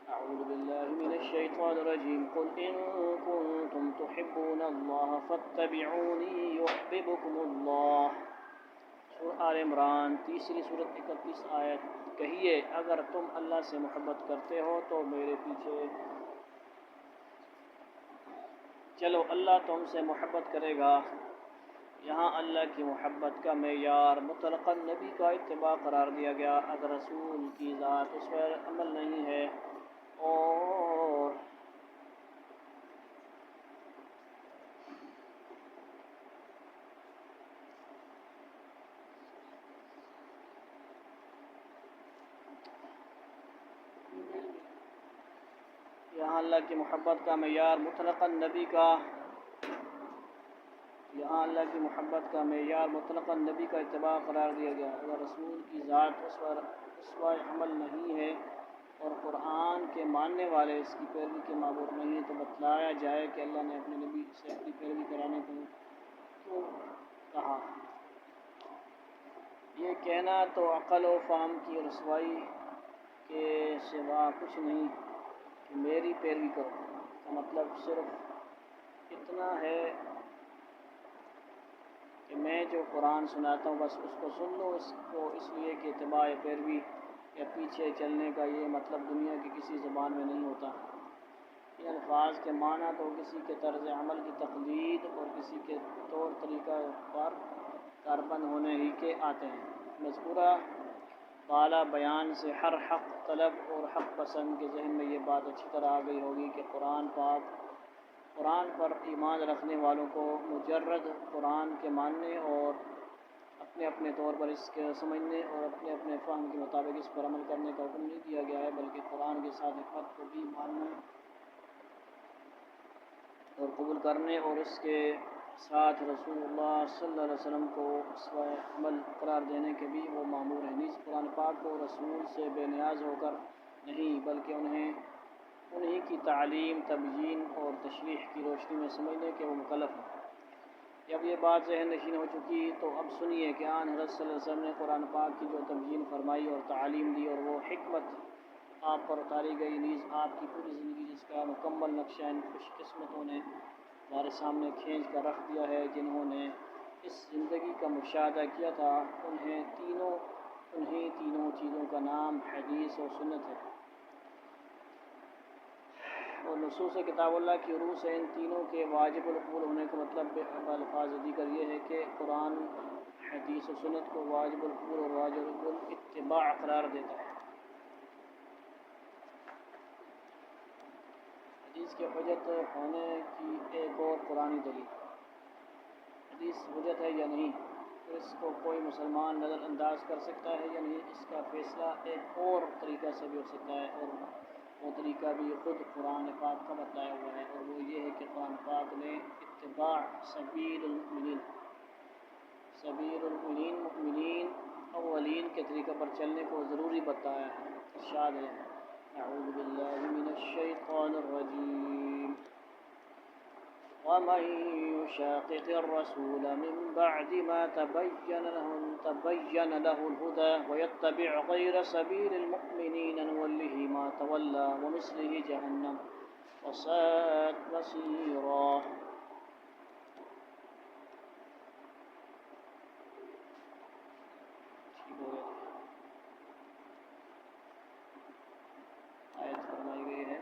اعوذ باللہ من الشیطان الرجیم، قل ان کنتم تحبون اللہ فاتبعونی یحببکم اللہ۔ سورہ آل عمران تیسری سورۃ 31 آیت۔ کہیے اگر تم اللہ سے محبت کرتے ہو تو میرے پیچھے چلو، اللہ تم سے محبت کرے گا۔ یہاں اللہ کی محبت کا معیار مطلقاً نبی کا اتباع قرار دیا گیا اگر رسول کی ذات اس پر عمل نہیں ہے، اور یہاں اللہ کی محبت کا معیار مطلقاً نبی کا نبی کا اتباع قرار دیا گیا اگر رسول کی ذات اس پر اسوہ عمل نہیں ہے اور قرآن کے ماننے والے اس کی پیروی کے معمور نہیں ہیں، تو بتلایا جائے کہ اللہ نے اپنے نبی سے اپنی پیروی کرانے کو کیوں کہا۔ یہ کہنا تو عقل و فہم کی رسوائی کے سوا کچھ نہیں کہ میری پیروی کرو کا مطلب صرف اتنا ہے کہ میں جو قرآن سناتا ہوں بس اس کو سن لو، اس کو اس لیے کہ اتباع پیروی یا پیچھے چلنے کا یہ مطلب دنیا کی کسی زبان میں نہیں ہوتا۔ ان الفاظ کے معنی تو کسی کے طرز عمل کی تقلید اور کسی کے طور طریقہ پر کاربند ہونے ہی کے آتے ہیں۔ مذکورہ بالا بیان سے ہر حق طلب اور حق پسند کے ذہن میں یہ بات اچھی طرح آ گئی ہوگی کہ قرآن پر ایمان رکھنے والوں کو مجرد قرآن کے ماننے اور اپنے اپنے طور پر اس کے سمجھنے اور اپنے اپنے فہم کے مطابق اس پر عمل کرنے کا حکم نہیں دیا گیا ہے، بلکہ قرآن کے ساتھ حکمت کو بھی ماننے اور قبول کرنے اور اس کے ساتھ رسول اللہ صلی اللہ علیہ وسلم کو اسوہ عمل قرار دینے کے بھی وہ مامور ہیں۔ نیز قرآن پاک کو رسول سے بے نیاز ہو کر نہیں بلکہ انہی کی تعلیم، تبیین اور تشریح کی روشنی میں سمجھنے کے وہ مکلف ہیں۔ جب یہ بات ذہن نشین ہو چکی تو اب سنیے کہ آن حضرت صلی اللہ علیہ وسلم نے قرآن پاک کی جو تبیین فرمائی اور تعلیم دی اور وہ حکمت آپ پر اتاری گئی، نیز آپ کی پوری زندگی جس کا مکمل نقشہ ان خوش قسمتوں نے ہمارے سامنے کھینچ کر رکھ دیا ہے، جنہوں نے اس زندگی کا مشاہدہ کیا تھا، انہیں تینوں چیزوں کا نام حدیث و سنت ہے، اور نصوص کتاب اللہ کی روح سے ان تینوں کے واجب القبول ہونے کا مطلب الفاظ دیگر یہ ہے کہ قرآن، حدیث و سنت کو واجب القبول اور واجب الاتباع قرار دیتا ہے۔ حدیث کے حجت ہونے کی ایک اور قرآنی دلیل۔ حدیث حجت ہے یا نہیں، اس کو کوئی مسلمان نظر انداز کر سکتا ہے یا نہیں، اس کا فیصلہ ایک اور طریقہ سے بھی ہو سکتا ہے، اور وہ طریقہ بھی خود قرآن پاک کا بتایا ہوا ہے، اور وہ یہ ہے کہ قرآن پاک نے اتباع سبیل المؤمنین اولین کے طریقہ پر چلنے کو ضروری بتایا ہے۔ ارشاد ہے، اعوذ باللہ من الشیطان الرجیم، ومن يشاقق الرسول من بعد ما تبين له الهدى ويتبع غير سبيل المؤمنين نوله ما تولى ونصله جهنم وساءت مصيرا۔ آیت فرمائی گئی ہے،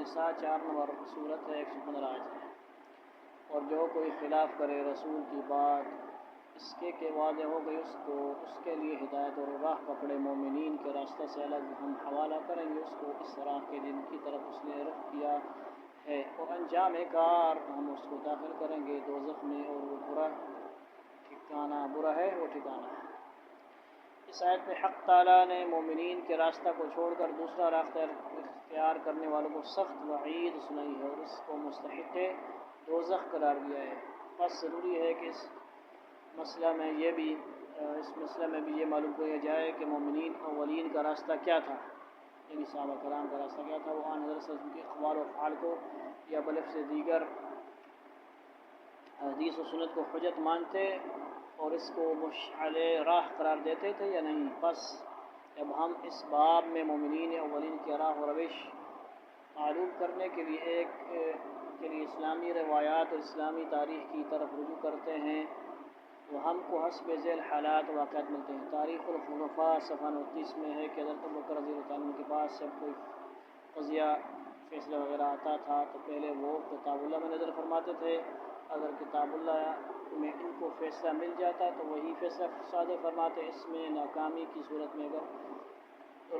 النساء 4 نمبر صورت ہے، 115 آیت ہے۔ اور جو کوئی خلاف کرے رسول کی بات اس کے کہ واضح ہو گئی اس کے لیے ہدایت اور راہ پکڑے مومنین کے راستہ سے الگ، ہم حوالہ کریں گے اس کو اس راہ کے جن کی طرف اس نے رخ کیا ہے، اور انجام کار ہم اس کو داخل کریں گے دوزخ میں، اور وہ برا ہے وہ ٹھکانہ ہے۔ اس آیت میں حق تعالیٰ نے مومنین کے راستہ کو چھوڑ کر دوسرا راستہ اختیار کرنے والوں کو سخت وعید سنائی ہے اور اس کو مستحق دوزخ قرار دیا ہے۔ بس ضروری ہے کہ اس مسئلہ میں بھی یہ معلوم کیا جائے کہ مومنین اولین کا راستہ کیا تھا، یعنی صحابہ کرام کا راستہ کیا تھا۔ وہ آن حضرت صلی اللہ علیہ وسلم کے اقوال و افعال کو یا بلفظ سے دیگر حدیث و سنت کو حجت مانتے اور اس کو مشعل راہ قرار دیتے تھے یا نہیں۔ بس جب ہم اس باب میں مومنین اولین کی راہ و روش معلوم کرنے کے لیے اسلامی روایات اور اسلامی تاریخ کی طرف رجوع کرتے ہیں تو ہم کو حسب ذیل حالات و واقعات ملتے ہیں۔ تاریخ الخلفاء صفحہ 29 میں ہے کہ حضرت ابوبکر رضی اللہ عنہ کے پاس جب کوئی قضیہ فیصلہ وغیرہ آتا تھا تو پہلے وہ کتاب اللہ میں نظر فرماتے تھے، اگر کتاب اللہ میں ان کو فیصلہ مل جاتا تو وہی فیصلہ صادر فرماتے۔ اس میں ناکامی کی صورت میں اگر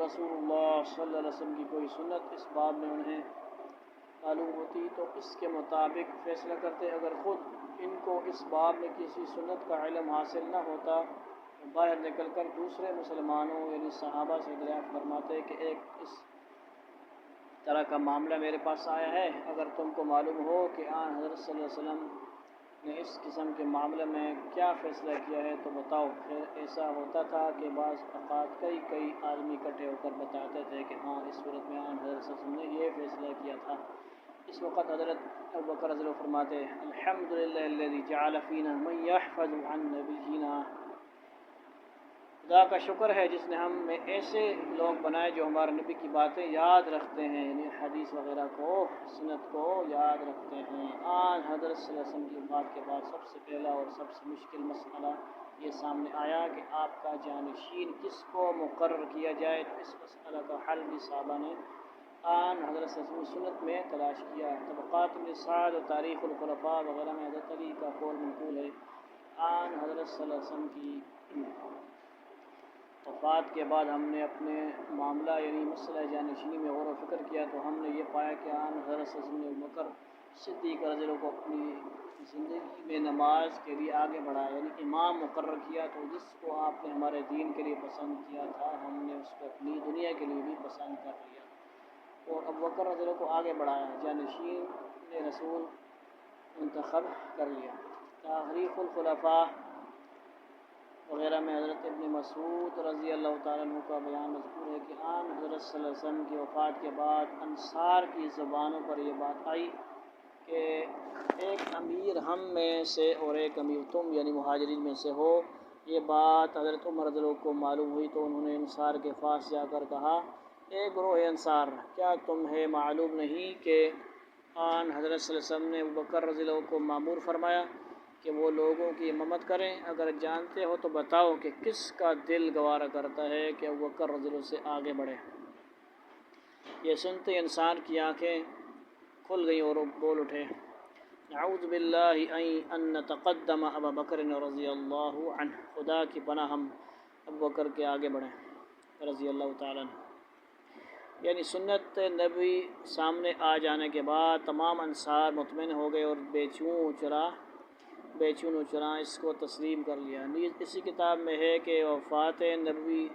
رسول اللہ صلی اللہ علیہ وسلم کی کوئی سنت اس باب میں انہیں معلوم ہوتی تو اس کے مطابق فیصلہ کرتے، اگر خود ان کو اس باب میں کسی سنت کا علم حاصل نہ ہوتا تو باہر نکل کر دوسرے مسلمانوں یعنی صحابہ سے دریافت فرماتے کہ ایک اس طرح کا معاملہ میرے پاس آیا ہے، اگر تم کو معلوم ہو کہ آن حضرت صلی اللہ علیہ وسلم نے اس قسم کے معاملے میں کیا فیصلہ کیا ہے تو بتاؤ۔ پھر ایسا ہوتا تھا کہ بعض اوقات کئی آدمی اکٹھے ہو کر بتاتے تھے کہ ہاں اس صورت میں آن حضرت صلی اللہ علیہ وسلم نے یہ فیصلہ کیا تھا۔ اس وقت حضرت ابوبکر رضی اللہ عنہ فرماتے الحمدللہ الذی جعل فینا من یحفظ عن نبینا، خدا کا شکر ہے جس نے ہم میں ایسے لوگ بنائے جو ہمارے نبی کی باتیں یاد رکھتے ہیں، یعنی حدیث وغیرہ کو سنت کو یاد رکھتے ہیں۔ آن حضرت صلی اللہ علیہ وسلم کی وفات کے بعد سب سے پہلا اور سب سے مشکل مسئلہ یہ سامنے آیا کہ آپ کا جانشین کس کو مقرر کیا جائے، تو اس مسئلہ کا حل بھی صحابہ نے آن حضرت صلی اللہ علیہ وسلم سنت میں تلاش کیا۔ طبقات ابن سعد و تاریخ الخلفاء وغیرہ میں حضرت علی کا قول منقول ہے، آن حضرت صلی اللہ علیہ وسلم کی وفات کے بعد ہم نے اپنے معاملہ یعنی مسئلہ جانشینی میں غور و فکر کیا تو ہم نے یہ پایا کہ آن حضرت صلی اللہ علیہ وسلم نے ابوبکر صدیق رضی اللہ عنہ کو اپنی زندگی میں نماز کے لیے آگے بڑھایا، یعنی امام مقرر کیا، تو جس کو آپ نے ہمارے دین کے لیے پسند کیا تھا ہم نے اس کو اپنی دنیا کے لیے بھی پسند کر لیا اور ابوبکر رضی اللہ عنہ کو آگے بڑھایا، جانشین رسول منتخب کر لیا۔ تاریخ الخلفاء وغیرہ میں حضرت ابن مسعود رضی اللہ تعالیٰ عنہ کا بیان مذکور ہے کہ آن حضرت صلی اللہ علیہ وسلم کی وفات کے بعد انصار کی زبانوں پر یہ بات آئی کہ ایک امیر ہم میں سے اور ایک امیر تم یعنی مہاجرین میں سے ہو۔ یہ بات حضرت عمر رضی اللہ عنہ کو معلوم ہوئی تو انہوں نے انصار کے پاس جا کر کہا، اے گروہ انصار، کیا تمہیں معلوم نہیں کہ آن حضرت صلی اللہ علیہ وسلم نے ابوبکر رضی اللہ عنہ کو مامور فرمایا کہ وہ لوگوں کی امامت کریں؟ اگر جانتے ہو تو بتاؤ کہ کس کا دل گوارا کرتا ہے کہ ابوبکر رضی اللہ عنہ سے آگے بڑھے۔ یہ سنتے انسان کی آنکھیں کھل گئیں اور بول اٹھے، نعوذ باللہ ان نتقدم ابا بکر رضی اللہ عنہ، خدا کی پناہ ہم ابوبکر کے آگے بڑھیں رضی اللہ تعالیٰ عنہ۔ یعنی سنت نبی سامنے آ جانے کے بعد تمام انصار مطمئن ہو گئے اور بے چون و چرا اس کو تسلیم کر لیا۔ نیز اسی کتاب میں ہے کہ وفات نبی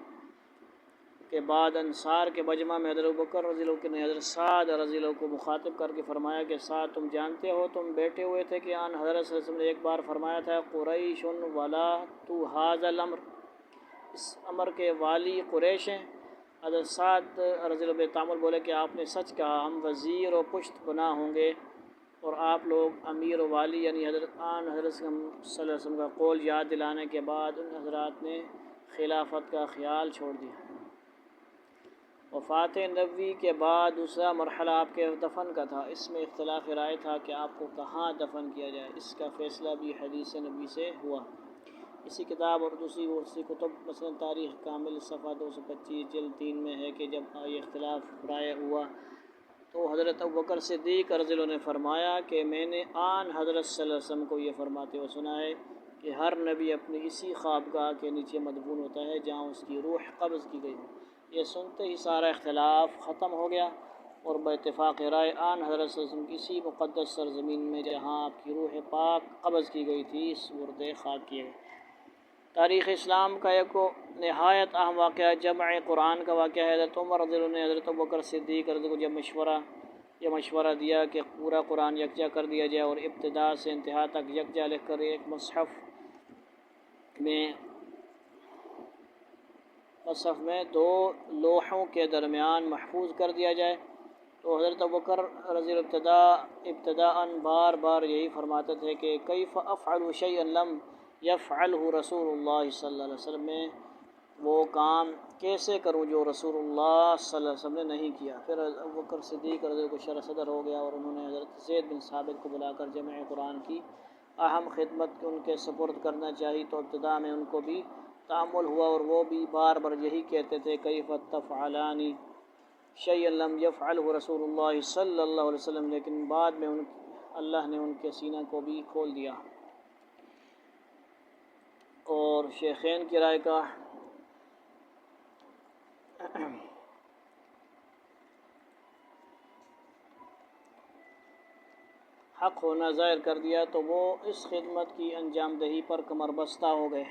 کے بعد انصار کے مجمع میں حضرت ابوبکر رضی اللہ عنہ نے حضرت سعد رضی اللہ عنہ کو مخاطب کر کے فرمایا کہ سعد، تم جانتے ہو تم بیٹھے ہوئے تھے کہ آن حضرت صلی اللہ علیہ وسلم نے ایک بار فرمایا تھا، قریش ولا تو ھذا الامر، اس امر کے والی قریش ہیں۔ حضرت سعد رضی اللہ عنہ تعامل بولے کہ آپ نے سچ کہا، ہم وزیر و پشت بنا ہوں گے اور آپ لوگ امیر و والی، یعنی حضرت صلی اللہ علیہ وسلم کا قول یاد دلانے کے بعد ان حضرات نے خلافت کا خیال چھوڑ دیا۔ وفات نبوی کے بعد دوسرا مرحلہ آپ کے دفن کا تھا۔ اس میں اختلاف رائے تھا کہ آپ کو کہاں دفن کیا جائے، اس کا فیصلہ بھی حدیث نبی سے ہوا۔ اسی کتاب اور دوسری کتب مثلا تاریخ کامل صفحہ 225 جلد 3 میں ہے کہ جب یہ اختلاف رائے ہوا تو حضرت ابوبکر صدیق رضی اللہ عنہ نے فرمایا کہ میں نے آن حضرت صلی اللہ علیہ وسلم کو یہ فرماتے ہوئے سنا ہے کہ ہر نبی اپنی اسی خوابگاہ کے نیچے مدفون ہوتا ہے جہاں اس کی روح قبض کی گئی ہو۔ یہ سنتے ہی سارا اختلاف ختم ہو گیا اور باتفاق رائے آن حضرت صلی اللہ علیہ وسلم کی اسی مقدس سرزمین میں جہاں آپ کی روح پاک قبض کی گئی تھی سپرد خاک کیے گئے۔ تاریخ اسلام کا ایک نہایت اہم واقعہ جمع قرآن کا واقعہ ہے۔ حضرت عمر رضی اللہ عنہ نے حضرت ابوبکر صدیق رضی اللہ عنہ کو جب مشورہ دیا کہ پورا قرآن یکجا کر دیا جائے اور ابتدا سے انتہا تک یکجا لکھ کر ایک مصحف میں 2 لوحوں کے درمیان محفوظ کر دیا جائے، تو حضرت ابوبکر رضی اللہ عنہ ابتداءً بار بار یہی فرماتے تھے کہ کیف افعل شیئا لم یفعلہ رسول اللہ صلی اللہ علیہ وسلم، میں وہ کام کیسے کروں جو رسول اللہ صلی اللہ علیہ وسلم نے نہیں کیا۔ پھر ابوبکر صدیق رضی اللہ عنہ کو شرح صدر ہو گیا اور انہوں نے حضرت زید بن ثابت کو بلا کر جمع قرآن کی اہم خدمت ان کے سپرد کرنا چاہی، تو ابتدا میں ان کو بھی تأمل ہوا اور وہ بھی بار بار یہی کہتے تھے کیف تفعلان شیئا لم یفعلہ رسول اللہ صلی اللہ علیہ وسلم، لیکن بعد میں اللہ نے ان کے سینہ کو بھی کھول دیا۔ اور شیخین کی رائے کا حق ہونا ظاہر کر دیا تو وہ اس خدمت کی انجام دہی پر کمر بستہ ہو گئے۔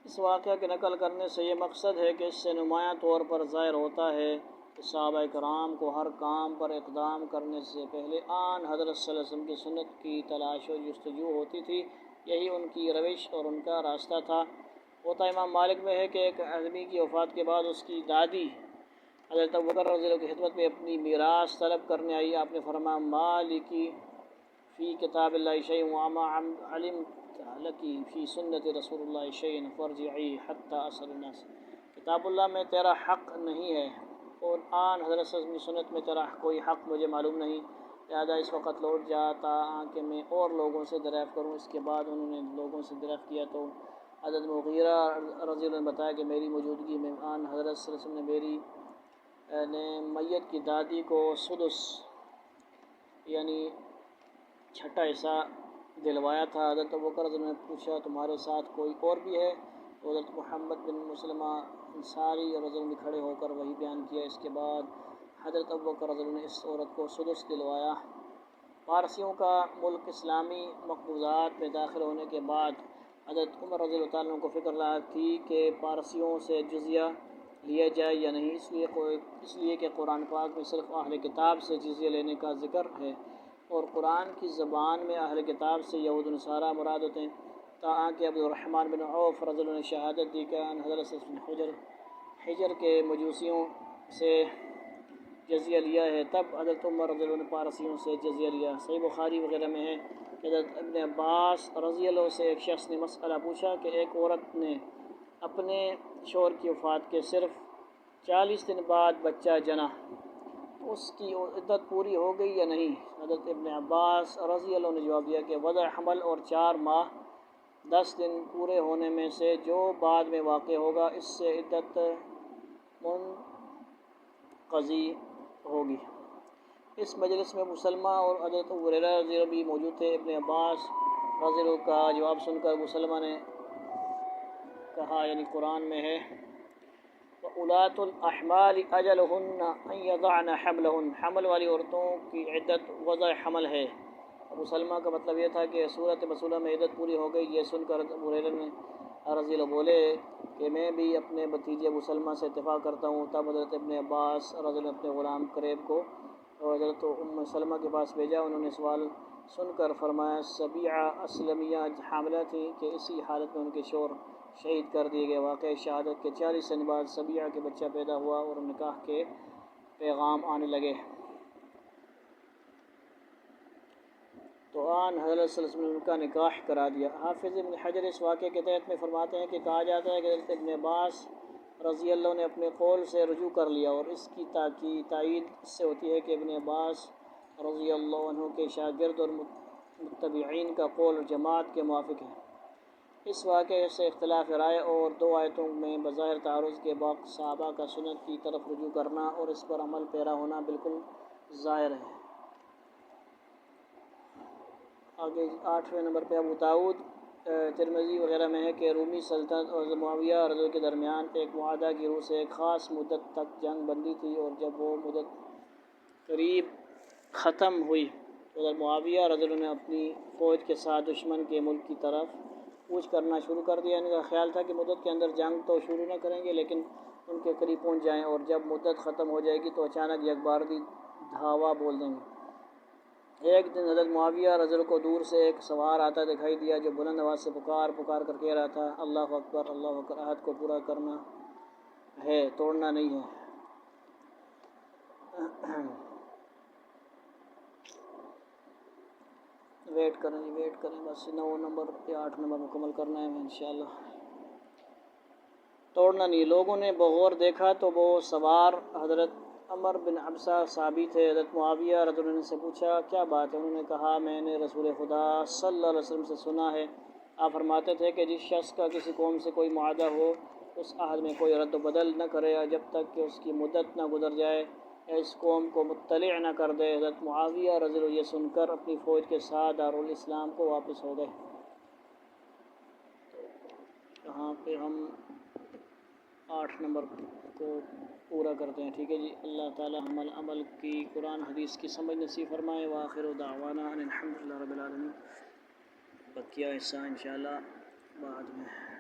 اس واقعہ کے نقل کرنے سے یہ مقصد ہے کہ اس سے نمایاں طور پر ظاہر ہوتا ہے کہ صحابہ کرام کو ہر کام پر اقدام کرنے سے پہلے آن حضرت صلی اللہ علیہ وسلم کی سنت کی تلاش و جستجو ہوتی تھی، یہی ان کی روش اور ان کا راستہ تھا۔ ہوتا امام مالک میں ہے کہ ایک آدمی کی وفات کے بعد اس کی دادی حضرت ابوبکر رضی اللہ عنہ کی خدمت میں اپنی میراث طلب کرنے آئی۔ آپ نے فرمایا مالکی فی کتاب اللہ شیء وما علمت لکی فی سنت رسول اللہ شیء فارجعی حتی اسأل الناس، کتاب اللہ میں تیرا حق نہیں ہے اور آن حضرت صلی اللہ علیہ وسلم کی سنت میں تیرا کوئی حق مجھے معلوم نہیں، لہذا اس وقت لوٹ جاتا کہ میں اور لوگوں سے دریافت کروں۔ اس کے بعد انہوں نے لوگوں سے دریافت کیا تو حضرت مغیرہ رضی اللہ عنہ نے بتایا کہ میری موجودگی میں آن حضرت صلی اللہ علیہ وسلم نے میت کی دادی کو سدس یعنی چھٹا حصہ دلوایا تھا۔ حضرت ابوبکر رضی اللہ عنہ نے پوچھا تمہارے ساتھ کوئی اور بھی ہے؟ تو حضرت محمد بن مسلمہ انصاری رضی اللہ عنہ کھڑے ہو کر وہی بیان کیا۔ اس کے بعد حضرت ابوبکر رضی اللہ عنہ نے اس عورت کو سدس دلوایا۔ پارسیوں کا ملک اسلامی مقبوضات میں داخل ہونے کے بعد حضرت عمر رضی اللہ عنہ کو فکر لاحق تھی کہ پارسیوں سے جزیہ لیا جائے یا نہیں، اس لیے کہ قرآن پاک میں صرف اہل کتاب سے جزیہ لینے کا ذکر ہے اور قرآن کی زبان میں اہل کتاب سے یہود و نصارہ مراد ہوتے ہیں، تاہم کہ عبد الرحمن بن عوف رضی اللہ عنہ نے شہادت دی کہ ان حضرت صلی اللہ علیہ وسلم حجر کے مجوسیوں سے جزیہ لیا ہے، تب حضرت عمر رضی اللہ عنہ نے پارسیوں سے جزیہ لیا۔ صحیح بخاری وغیرہ میں ہے کہ حضرت ابن عباس رضی اللہ عنہ سے ایک شخص نے مسئلہ پوچھا کہ ایک عورت نے اپنے شوہر کی وفات کے صرف 40 دن بعد بچہ جنا، اس کی عدت پوری ہو گئی یا نہیں؟ حضرت ابن عباس رضی اللہ عنہ نے جواب دیا کہ وضع حمل اور 4 ماہ 10 دن پورے ہونے میں سے جو بعد میں واقع ہوگا اس سے عدت منقضی ہوگی۔ اس مجلس میں مسلمہ اور حضرت ابو ہریرہ رضی اللہ عنہ بھی موجود تھے۔ ابن عباس رضی اللہ عنہ کا جواب سن کر مسلمہ نے کہا، یعنی قرآن میں ہے وَأُولَاتُ الْأَحْمَالِ أَجَلُهُنَّ أَن يَضَعْنَ حَمْلَهُنَّ، حمل والی عورتوں کی عدت وضع حمل ہے۔ ابو سلمہ کا مطلب یہ تھا کہ صورت مسئلہ میں عدت پوری ہو گئی۔ یہ سن کر ابو ہریرہ نے رضی اللہ بولے کہ میں بھی اپنے بھتیجے ابو سلمہ سے اتفاق کرتا ہوں۔ تب حضرت ابن عباس رضی اللہ عنہ اپنے غلام قریب کو اور حضرت ام سلمہ کے پاس بھیجا۔ انہوں نے سوال سن کر فرمایا سبیعہ اسلمیہ حاملہ تھیں کہ اسی حالت میں ان کے شوہر شہید کر دیے گئے۔ واقعہ شہادت کے 40 دن بعد سبیعہ کے بچہ پیدا ہوا اور نکاح کے پیغام آنے لگے، تو آن حضرت صلی اللہ علیہ وسلم نے ان کا نکاح کرا دیا۔ حافظ ابن حجر اس واقعے کے تحت میں فرماتے ہیں کہ کہا جاتا ہے کہ حضرت ابن عباس رضی اللہ عنہ نے اپنے قول سے رجوع کر لیا، اور اس کی تائید اس سے ہوتی ہے کہ ابن عباس رضی اللہ عنہ کے شاگرد اور متبعین کا قول جماعت کے موافق ہے۔ اس واقعے سے اختلاف رائے اور دو آیتوں میں بظاہر تعارض کے وقت صحابہ کا سنت کی طرف رجوع کرنا اور اس پر عمل پیرا ہونا بالکل ظاہر ہے۔ آگے 8ویں نمبر پہ ابو داؤد ترمذی وغیرہ میں ہے کہ رومی سلطنت اور معاویہ رضی اللہ عنہ کے درمیان ایک معاہدہ کی روح سے ایک خاص مدت تک جنگ بندی تھی، اور جب وہ مدت قریب ختم ہوئی تو حضرت معاویہ رضی اللہ عنہ نے اپنی فوج کے ساتھ دشمن کے ملک کی طرف کوچ کرنا شروع کر دیا۔ ان کا خیال تھا کہ مدت کے اندر جنگ تو شروع نہ کریں گے لیکن ان کے قریب پہنچ جائیں، اور جب مدت ختم ہو جائے گی تو اچانک یکبارگی دھاوا بول دیں گے۔ ایک دن حضرت معاویہ رضی اللہ عنہ کو دور سے ایک سوار آتا دکھائی دیا جو بلند آواز سے پکار کر کہہ رہا تھا، اللہ اکبر، اللہ اکبر، عہد کو پورا کرنا ہے، توڑنا نہیں ہے۔ ویٹ کریں بس 9 نمبر یا 8 نمبر مکمل کرنا ہے انشاءاللہ۔ توڑنا نہیں۔ لوگوں نے بغور دیکھا تو وہ سوار حضرت عمر بن عبسہ صحابی تھے۔ حضرت معاویہ رضی اللہ عنہ سے پوچھا کیا بات ہے؟ انہوں نے کہا میں نے رسول خدا صلی اللہ علیہ وسلم سے سنا ہے، آپ فرماتے تھے کہ جس شخص کا کسی قوم سے کوئی معاہدہ ہو اس عہد میں کوئی رد و بدل نہ کرے جب تک کہ اس کی مدت نہ گزر جائے یا اس قوم کو مطلع نہ کر دے۔ حضرت معاویہ رضی اللہ عنہ یہ سن کر اپنی فوج کے ساتھ دارالاسلام کو واپس ہو گئے۔ یہاں پہ ہم 8 نمبر کو پورا کرتے ہیں، ٹھیک ہے جی۔ اللہ تعالی عمل کی قرآن حدیث کی سمجھ نصیب فرمائے۔ وآخر دعوانا ان الحمد للہ رب العالمین۔ بقیہ حصہ انشاءاللہ بعد میں۔